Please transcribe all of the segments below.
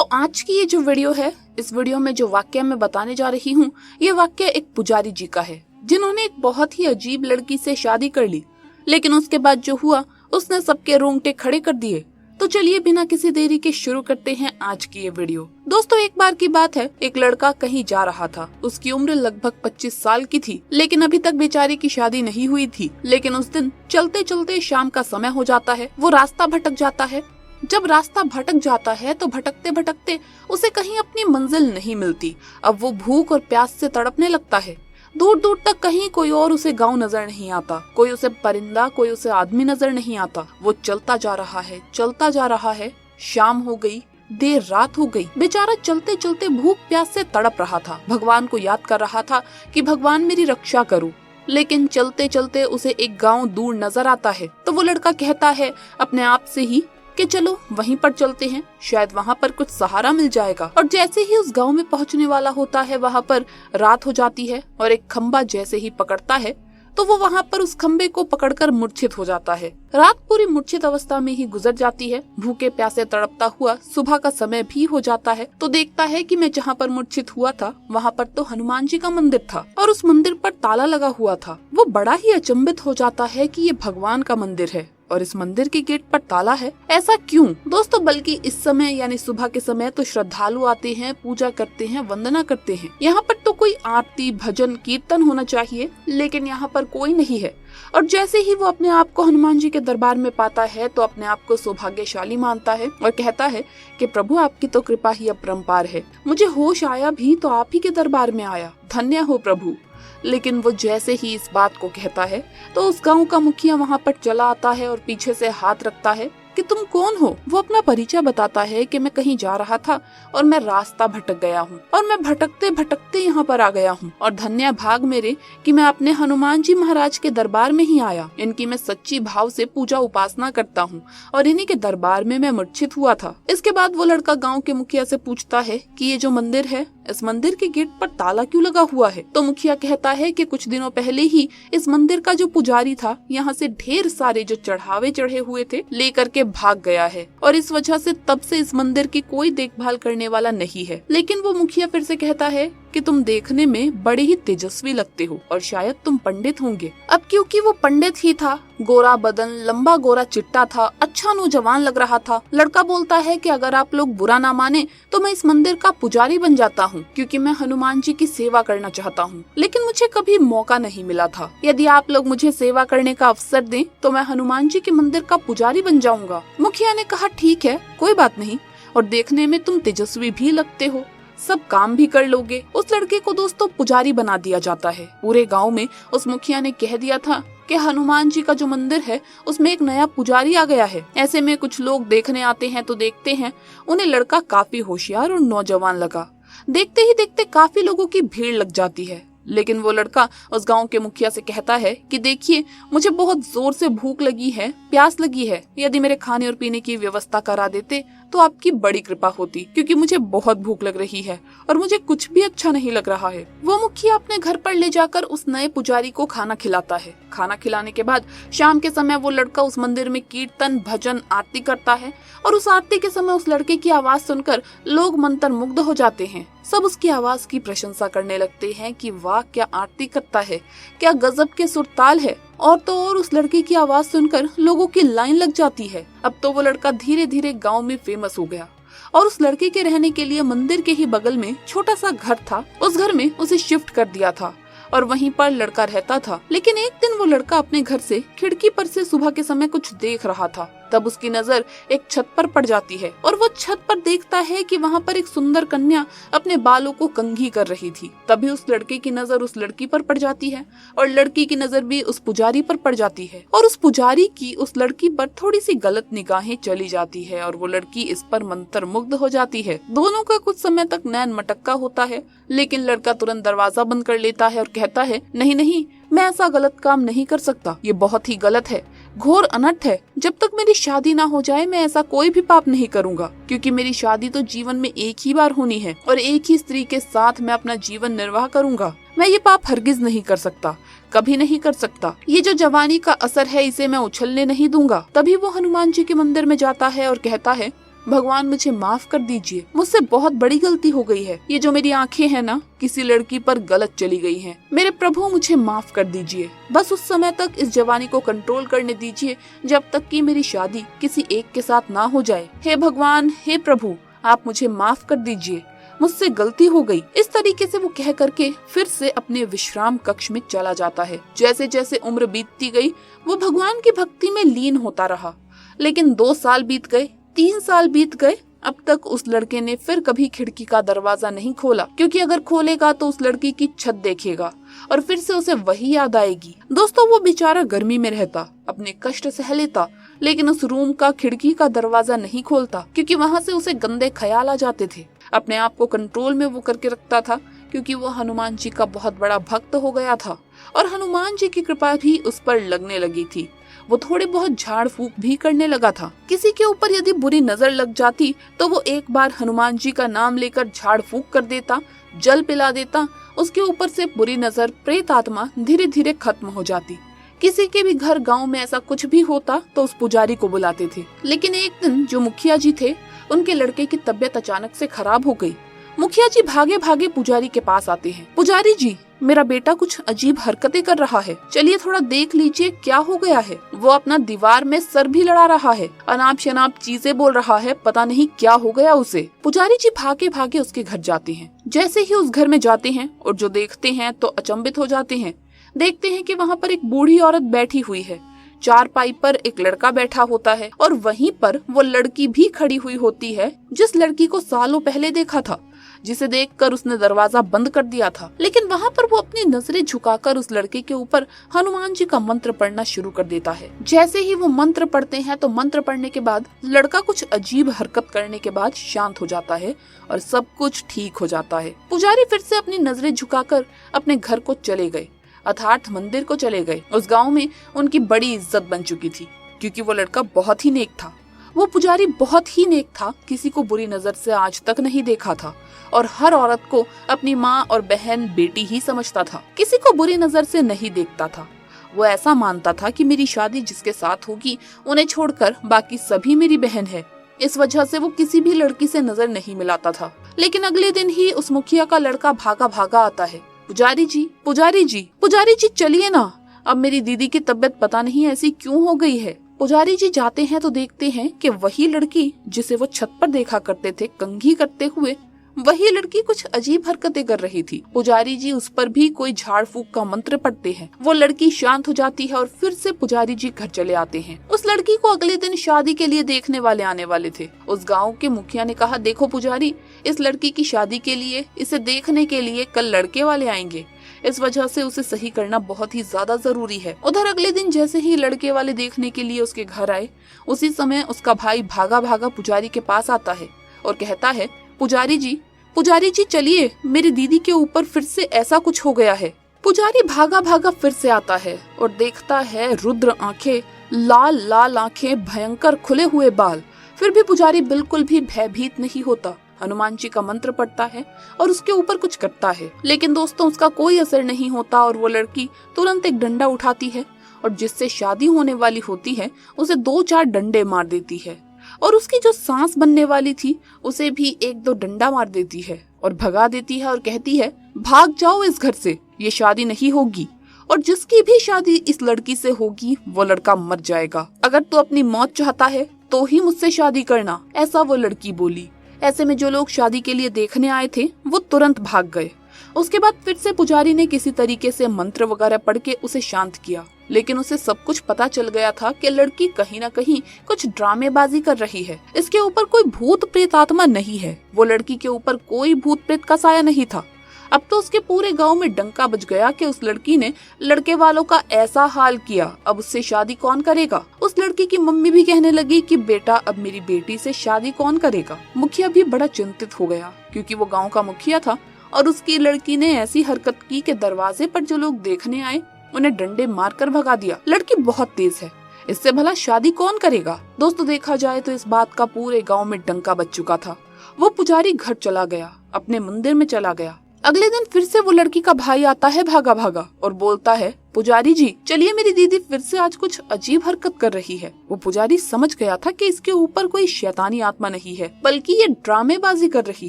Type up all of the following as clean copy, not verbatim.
दोस्तों आज की ये जो वीडियो है, इस वीडियो में जो वाक्य मैं बताने जा रही हूँ, ये वाक्य एक पुजारी जी का है जिन्होंने एक बहुत ही अजीब लड़की से शादी कर ली, लेकिन उसके बाद जो हुआ उसने सबके रोंगटे खड़े कर दिए। तो चलिए बिना किसी देरी के शुरू करते हैं आज की ये वीडियो। दोस्तों एक बार की बात है, एक लड़का कहीं जा रहा था। उसकी उम्र लगभग 25 साल की थी, लेकिन अभी तक बेचारे की शादी नहीं हुई थी। लेकिन उस दिन चलते चलते शाम का समय हो जाता है, वो रास्ता भटक जाता है। जब रास्ता भटक जाता है तो भटकते भटकते उसे कहीं अपनी मंजिल नहीं मिलती। अब वो भूख और प्यास से तड़पने लगता है। दूर दूर तक कहीं कोई और उसे गांव नजर नहीं आता, कोई उसे परिंदा, कोई उसे आदमी नजर नहीं आता। वो चलता जा रहा है, चलता जा रहा है। शाम हो गई, देर रात हो गई। बेचारा चलते चलते भूख प्यास से तड़प रहा था। भगवान को याद कर रहा था कि भगवान मेरी रक्षा करो। लेकिन चलते चलते उसे एक गांव दूर नजर आता है। तो वो लड़का कहता है अपने आप से ही कि चलो वहीं पर चलते हैं, शायद वहाँ पर कुछ सहारा मिल जाएगा। और जैसे ही उस गांव में पहुँचने वाला होता है, वहाँ पर रात हो जाती है और एक खंबा जैसे ही पकड़ता है तो वो वहाँ पर उस खंबे को पकड़कर मूर्छित हो जाता है। रात पूरी मूर्छित अवस्था में ही गुजर जाती है। भूखे प्यासे तड़पता हुआ सुबह का समय भी हो जाता है तो देखता है कि मैं जहाँ पर मूर्छित हुआ था वहाँ पर तो हनुमान जी का मंदिर था और उस मंदिर पर ताला लगा हुआ था। वो बड़ा ही अचंभित हो जाता है कि ये भगवान का मंदिर है और इस मंदिर के गेट पर ताला है। ऐसा क्यों दोस्तों? बल्कि इस समय यानी सुबह के समय तो श्रद्धालु आते हैं, पूजा करते हैं, वंदना करते हैं। यहाँ पर तो कोई आरती भजन कीर्तन होना चाहिए, लेकिन यहाँ पर कोई नहीं है। और जैसे ही वो अपने आप को हनुमान जी के दरबार में पाता है तो अपने आप को सौभाग्यशाली मानता है और कहता है कि प्रभु आपकी तो कृपा ही अपरंपार है। मुझे होश आया भी तो आप ही के दरबार में आया, धन्य हो प्रभु। लेकिन वो जैसे ही इस बात को कहता है तो उस गांव का मुखिया वहाँ पर चला आता है और पीछे से हाथ रखता है कि तुम कौन हो। वो अपना परिचय बताता है कि मैं कहीं जा रहा था और मैं रास्ता भटक गया हूँ और मैं भटकते भटकते यहाँ पर आ गया हूँ और धन्य भाग मेरे कि मैं अपने हनुमान जी महाराज के दरबार में ही आया। इनकी मैं सच्ची भाव से पूजा उपासना करता हूँ और इन्हीं के दरबार में मैं मूर्छित हुआ था। इसके बाद वो लड़का गाँव के मुखिया से पूछता है कि ये जो मंदिर है, इस मंदिर के गेट पर ताला क्यों लगा हुआ है? तो मुखिया कहता है कि कुछ दिनों पहले ही इस मंदिर का जो पुजारी था यहाँ से ढेर सारे जो चढ़ावे चढ़े हुए थे लेकर के भाग गया है और इस वजह से तब से इस मंदिर की कोई देखभाल करने वाला नहीं है। लेकिन वो मुखिया फिर से कहता है कि तुम देखने में बड़े ही तेजस्वी लगते हो और शायद तुम पंडित होंगे। अब क्योंकि वो पंडित ही था, गोरा बदन, लंबा गोरा चिट्टा था, अच्छा नौजवान लग रहा था। लड़का बोलता है कि अगर आप लोग बुरा ना माने तो मैं इस मंदिर का पुजारी बन जाता हूँ, क्योंकि मैं हनुमान जी की सेवा करना चाहता हूँ, लेकिन मुझे कभी मौका नहीं मिला था। यदि आप लोग मुझे सेवा करने का अवसर दें तो मैं हनुमान जी के मंदिर का पुजारी बन जाऊंगा। मुखिया ने कहा ठीक है, कोई बात नहीं, और देखने में तुम तेजस्वी भी लगते हो, सब काम भी कर लोगे। उस लड़के को दोस्तों पुजारी बना दिया जाता है। पूरे गांव में उस मुखिया ने कह दिया था कि हनुमान जी का जो मंदिर है उसमें एक नया पुजारी आ गया है। ऐसे में कुछ लोग देखने आते हैं तो देखते हैं उन्हें लड़का काफी होशियार और नौजवान लगा। देखते ही देखते काफी लोगों की भीड़ लग जाती है। लेकिन वो लड़का उस गांव के मुखिया से कहता है कि देखिए, मुझे बहुत जोर से भूख लगी है, प्यास लगी है, यदि मेरे खाने और पीने की व्यवस्था करा देते तो आपकी बड़ी कृपा होती, क्योंकि मुझे बहुत भूख लग रही है और मुझे कुछ भी अच्छा नहीं लग रहा है। वो मुखिया अपने घर पर ले जाकर उस नए पुजारी को खाना खिलाता है। खाना खिलाने के बाद शाम के समय वो लड़का उस मंदिर में कीर्तन भजन आरती करता है और उस आरती के समय उस लड़के की आवाज सुनकर लोग मंत्र मुग्ध हो जाते हैं। सब उसकी आवाज की प्रशंसा करने लगते हैं कि वाह क्या आरती करता है, क्या गजब के सुरताल है। और तो और उस लड़के की आवाज सुनकर लोगों की लाइन लग जाती है। अब तो वो लड़का धीरे धीरे गांव में फेमस हो गया और उस लड़के के रहने के लिए मंदिर के ही बगल में छोटा सा घर था, उस घर में उसे शिफ्ट कर दिया था और वहीं पर लड़का रहता था। लेकिन एक दिन वो लड़का अपने घर से खिड़की पर से सुबह के समय कुछ देख रहा था। तब उसकी नजर एक छत पर पड़ जाती है और वो छत पर देखता है कि वहाँ पर एक सुंदर कन्या अपने बालों को कंघी कर रही थी। तभी उस लड़के की नजर उस लड़की पर पड़ जाती है और लड़की की नजर भी उस पुजारी पर पड़ जाती है और उस पुजारी की उस लड़की पर थोड़ी सी गलत निगाहें चली जाती है और वो लड़की इस पर मंत्र मुग्ध हो जाती है। दोनों का कुछ समय तक नैन मटक्का होता है, लेकिन लड़का तुरंत दरवाजा बंद कर लेता है और कहता है नहीं नहीं, मैं ऐसा गलत काम नहीं कर सकता, ये बहुत ही गलत है, घोर अनर्थ है। जब तक मेरी शादी ना हो जाए मैं ऐसा कोई भी पाप नहीं करूंगा, क्योंकि मेरी शादी तो जीवन में एक ही बार होनी है और एक ही स्त्री के साथ मैं अपना जीवन निर्वाह करूंगा। मैं ये पाप हरगिज नहीं कर सकता, कभी नहीं कर सकता। ये जो जवानी का असर है इसे मैं उछलने नहीं दूंगा। तभी वो हनुमान जी के मंदिर में जाता है और कहता है भगवान मुझे माफ कर दीजिए, मुझसे बहुत बड़ी गलती हो गई है। ये जो मेरी आंखें हैं ना, किसी लड़की पर गलत चली गई हैं। मेरे प्रभु मुझे माफ कर दीजिए। बस उस समय तक इस जवानी को कंट्रोल करने दीजिए जब तक कि मेरी शादी किसी एक के साथ ना हो जाए। हे भगवान, हे प्रभु, आप मुझे माफ कर दीजिए, मुझसे गलती हो गई। इस तरीके से वो कह करके फिर से अपने विश्राम कक्ष में चला जाता है। जैसे जैसे उम्र बीतती गई वो भगवान की भक्ति में लीन होता रहा। लेकिन 2 साल बीत गए, 3 साल बीत गए, अब तक उस लड़के ने फिर कभी खिड़की का दरवाजा नहीं खोला, क्योंकि अगर खोलेगा तो उस लड़की की छत देखेगा और फिर से उसे वही याद आएगी। दोस्तों, वो बेचारा गर्मी में रहता, अपने कष्ट सह लेता, लेकिन उस रूम का खिड़की का दरवाजा नहीं खोलता, क्योंकि वहाँ से उसे गंदे ख्याल आ जाते थे। अपने आप को कंट्रोल में वो करके रखता था, क्योंकि वो हनुमान जी का बहुत बड़ा भक्त हो गया था और हनुमान जी की कृपा भी उस पर लगने लगी थी। वो थोड़े बहुत झाड़ फूक भी करने लगा था। किसी के ऊपर यदि बुरी नजर लग जाती तो वो एक बार हनुमान जी का नाम लेकर झाड़ फूक कर देता, जल पिला देता, उसके ऊपर से बुरी नजर, प्रेत आत्मा धीरे धीरे खत्म हो जाती। किसी के भी घर गांव में ऐसा कुछ भी होता तो उस पुजारी को बुलाते थे। लेकिन एक दिन जो मुखिया जी थे, उनके लड़के की तबीयत अचानक से खराब हो गई। मुखिया जी भागे भागे पुजारी के पास आते हैं। पुजारी जी, मेरा बेटा कुछ अजीब हरकतें कर रहा है, चलिए थोड़ा देख लीजिए क्या हो गया है। वो अपना दीवार में सर भी लड़ा रहा है, अनाप शनाप चीजें बोल रहा है, पता नहीं क्या हो गया उसे। पुजारी जी भागे भागे उसके घर जाते हैं। जैसे ही उस घर में जाते हैं और जो देखते हैं तो अचंभित हो जाते हैं। देखते हैं कि वहाँ पर एक बूढ़ी औरत बैठी हुई है, चारपाई पर एक लड़का बैठा होता है और वहीं पर वो लड़की भी खड़ी हुई होती है जिस लड़की को सालों पहले देखा था, जिसे देखकर उसने दरवाजा बंद कर दिया था। लेकिन वहाँ पर वो अपनी नजरें झुकाकर उस लड़के के ऊपर हनुमान जी का मंत्र पढ़ना शुरू कर देता है। जैसे ही वो मंत्र पढ़ते हैं तो मंत्र पढ़ने के बाद लड़का कुछ अजीब हरकत करने के बाद शांत हो जाता है और सब कुछ ठीक हो जाता है। पुजारी फिर से अपनी नजरें झुकाकर अपने घर को चले गए, अर्थात मंदिर को चले गए। उस गाँव में उनकी बड़ी इज्जत बन चुकी थी, क्योंकि वो लड़का बहुत ही नेक था। वो पुजारी बहुत ही नेक था, किसी को बुरी नजर से आज तक नहीं देखा था और हर औरत को अपनी माँ और बहन, बेटी ही समझता था, किसी को बुरी नजर से नहीं देखता था। वो ऐसा मानता था कि मेरी शादी जिसके साथ होगी उन्हें छोड़कर बाकी सभी मेरी बहन है। इस वजह से वो किसी भी लड़की से नजर नहीं मिलाता था। लेकिन अगले दिन ही उस मुखिया का लड़का भागा भागा आता है। पुजारी जी, पुजारी जी, पुजारी जी चलिए ना, अब मेरी दीदी की तबीयत पता नहीं ऐसी क्यों हो गई है। पुजारी जी जाते हैं तो देखते हैं कि वही लड़की जिसे वो छत पर देखा करते थे कंघी करते हुए, वही लड़की कुछ अजीब हरकतें कर रही थी। पुजारी जी उस पर भी कोई झाड़ फूक का मंत्र पढ़ते हैं। वो लड़की शांत हो जाती है और फिर से पुजारी जी घर चले आते हैं। उस लड़की को अगले दिन शादी के लिए देखने वाले आने वाले थे। उस गांव के मुखिया ने कहा, देखो पुजारी, इस लड़की की शादी के लिए, इसे देखने के लिए कल लड़के वाले आएंगे, इस वजह से उसे सही करना बहुत ही ज्यादा जरूरी है। उधर अगले दिन जैसे ही लड़के वाले देखने के लिए उसके घर आए, उसी समय उसका भाई भागा भागा पुजारी के पास आता है और कहता है, पुजारी जी चलिए, मेरी दीदी के ऊपर फिर से ऐसा कुछ हो गया है। पुजारी भागा भागा फिर से आता है और देखता है रुद्र आंखें, लाल लाल आंखें, भयंकर खुले हुए बाल। फिर भी पुजारी बिल्कुल भी भयभीत नहीं होता। हनुमान जी का मंत्र पढ़ता है और उसके ऊपर कुछ करता है, लेकिन दोस्तों उसका कोई असर नहीं होता और वो लड़की तुरंत एक डंडा उठाती है और जिससे शादी होने वाली होती है उसे 2-4 डंडे मार देती है और उसकी जो सांस बनने वाली थी उसे भी 1-2 डंडा मार देती है और भगा देती है और कहती है, भाग जाओ इस घर से, ये शादी नहीं होगी और जिसकी भी शादी इस लड़की से होगी वो लड़का मर जाएगा। अगर तू अपनी मौत चाहता है तो ही मुझसे शादी करना, ऐसा वो लड़की बोली। ऐसे में जो लोग शादी के लिए देखने आए थे वो तुरंत भाग गए। उसके बाद फिर से पुजारी ने किसी तरीके से मंत्र वगैरह पढ़ के उसे शांत किया, लेकिन उसे सब कुछ पता चल गया था कि लड़की कहीं ना कहीं कुछ ड्रामेबाजी कर रही है। इसके ऊपर कोई भूत प्रेत आत्मा नहीं है, वो लड़की के ऊपर कोई भूत प्रेत का साया नहीं था। अब तो उसके पूरे गांव में डंका बज गया कि उस लड़की ने लड़के वालों का ऐसा हाल किया, अब उससे शादी कौन करेगा। उस लड़की की मम्मी भी कहने लगी कि बेटा अब मेरी बेटी से शादी कौन करेगा। मुखिया भी बड़ा चिंतित हो गया, क्योंकि वो गांव का मुखिया था और उसकी लड़की ने ऐसी हरकत की कि दरवाजे पर जो लोग देखने आए उन्हें डंडे मारकर भगा दिया। लड़की बहुत तेज है, इससे भला शादी कौन करेगा। दोस्तों देखा जाए तो इस बात का पूरे गाँव में डंका बज चुका था। वो पुजारी घर चला गया, अपने मंदिर में चला गया। अगले दिन फिर से वो लड़की का भाई आता है भागा भागा और बोलता है, पुजारी जी चलिए, मेरी दीदी फिर से आज कुछ अजीब हरकत कर रही है। वो पुजारी समझ गया था कि इसके ऊपर कोई शैतानी आत्मा नहीं है, बल्कि ये ड्रामेबाजी कर रही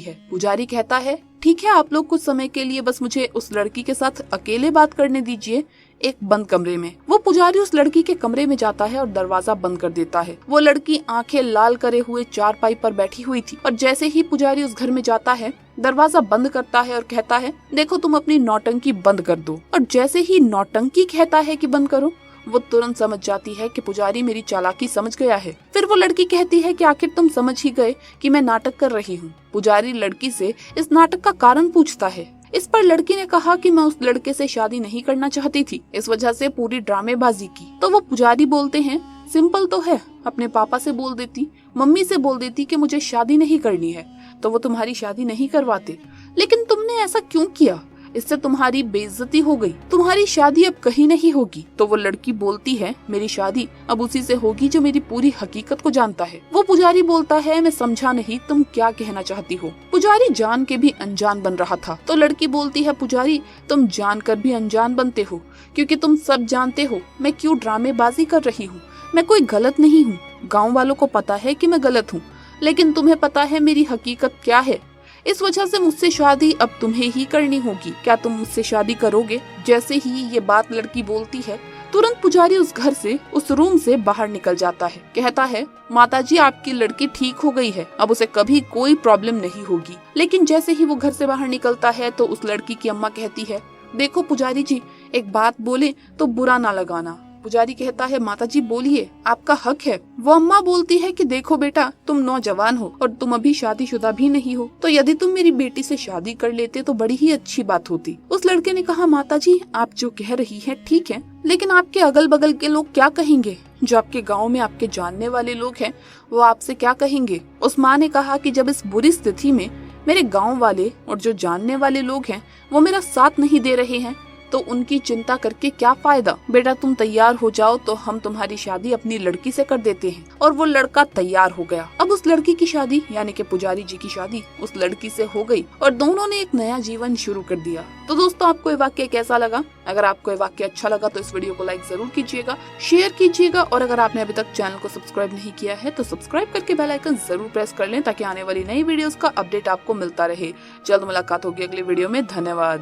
है। पुजारी कहता है, ठीक है, आप लोग कुछ समय के लिए बस मुझे उस लड़की के साथ अकेले बात करने दीजिए, एक बंद कमरे में। वो पुजारी उस लड़की के कमरे में जाता है और दरवाजा बंद कर देता है। वो लड़की आंखें लाल करे हुए चारपाई पर बैठी हुई थी और जैसे ही पुजारी उस घर में जाता है, दरवाजा बंद करता है और कहता है, देखो तुम अपनी नौटंकी बंद कर दो। और जैसे ही नौटंकी कहता है कि बंद करो, वो तुरंत समझ जाती है कि पुजारी मेरी चालाकी समझ गया है। फिर वो लड़की कहती है कि आखिर तुम समझ ही गए कि मैं नाटक कर रही हूँ। पुजारी लड़की से इस नाटक का कारण पूछता है। इस पर लड़की ने कहा कि मैं उस लड़के से शादी नहीं करना चाहती थी, इस वजह से पूरी ड्रामेबाजी की। तो वो पुजारी बोलते हैं, सिंपल तो है, अपने पापा से बोल देती, मम्मी से बोल देती कि मुझे शादी नहीं करनी है, तो वो तुम्हारी शादी नहीं करवाते। लेकिन तुमने ऐसा क्यों किया? इससे तुम्हारी बेइज्जती हो गई, तुम्हारी शादी अब कहीं नहीं होगी। तो वो लड़की बोलती है, मेरी शादी अब उसी से होगी जो मेरी पूरी हकीकत को जानता है। वो पुजारी बोलता है, मैं समझा नहीं, तुम क्या कहना चाहती हो? पुजारी जान के भी अनजान बन रहा था। तो लड़की बोलती है, पुजारी तुम जानकर भी अनजान बनते हो, क्योंकि तुम सब जानते हो मैं क्यों ड्रामेबाजी कर रही हूँ। मैं कोई गलत नहीं हूँ, गाँव वालों को पता है कि मैं गलत हूँ, लेकिन तुम्हें पता है मेरी हकीकत क्या है। इस वजह से मुझसे शादी अब तुम्हें ही करनी होगी। क्या तुम मुझसे शादी करोगे? जैसे ही ये बात लड़की बोलती है, तुरंत पुजारी उस घर से, उस रूम से बाहर निकल जाता है। कहता है, माताजी आपकी लड़की ठीक हो गई है, अब उसे कभी कोई प्रॉब्लम नहीं होगी। लेकिन जैसे ही वो घर से बाहर निकलता है तो उस लड़की की अम्मा कहती है, देखो पुजारी जी, एक बात बोले तो बुरा ना लगाना। पुजारी कहता है, माताजी बोलिए, आपका हक है। वो अम्मा बोलती है कि देखो बेटा, तुम नौजवान हो और तुम अभी शादीशुदा भी नहीं हो, तो यदि तुम मेरी बेटी से शादी कर लेते तो बड़ी ही अच्छी बात होती। उस लड़के ने कहा, माताजी आप जो कह रही हैं ठीक है, लेकिन आपके अगल बगल के लोग क्या कहेंगे? जो आपके गांव में आपके जानने वाले लोग हैं, वो आपसे क्या कहेंगे? उस माँ ने कहा कि जब इस बुरी स्थिति में मेरे गाँव वाले और जो जानने वाले लोग हैं वो मेरा साथ नहीं दे रहे हैं, तो उनकी चिंता करके क्या फायदा। बेटा तुम तैयार हो जाओ तो हम तुम्हारी शादी अपनी लड़की से कर देते हैं। और वो लड़का तैयार हो गया। अब उस लड़की की शादी यानी कि पुजारी जी की शादी उस लड़की से हो गई और दोनों ने एक नया जीवन शुरू कर दिया। तो दोस्तों आपको ये वाक्य कैसा लगा? अगर आपको ये वाक्य अच्छा लगा तो इस वीडियो को लाइक जरूर कीजिएगा, शेयर कीजिएगा, और अगर आपने अभी तक चैनल को सब्सक्राइब नहीं किया है तो सब्सक्राइब करके बेल आइकन जरूर प्रेस कर लें, ताकि आने वाली नई वीडियोस का अपडेट आपको मिलता रहे। जल्द मुलाकात होगी अगले वीडियो में। धन्यवाद।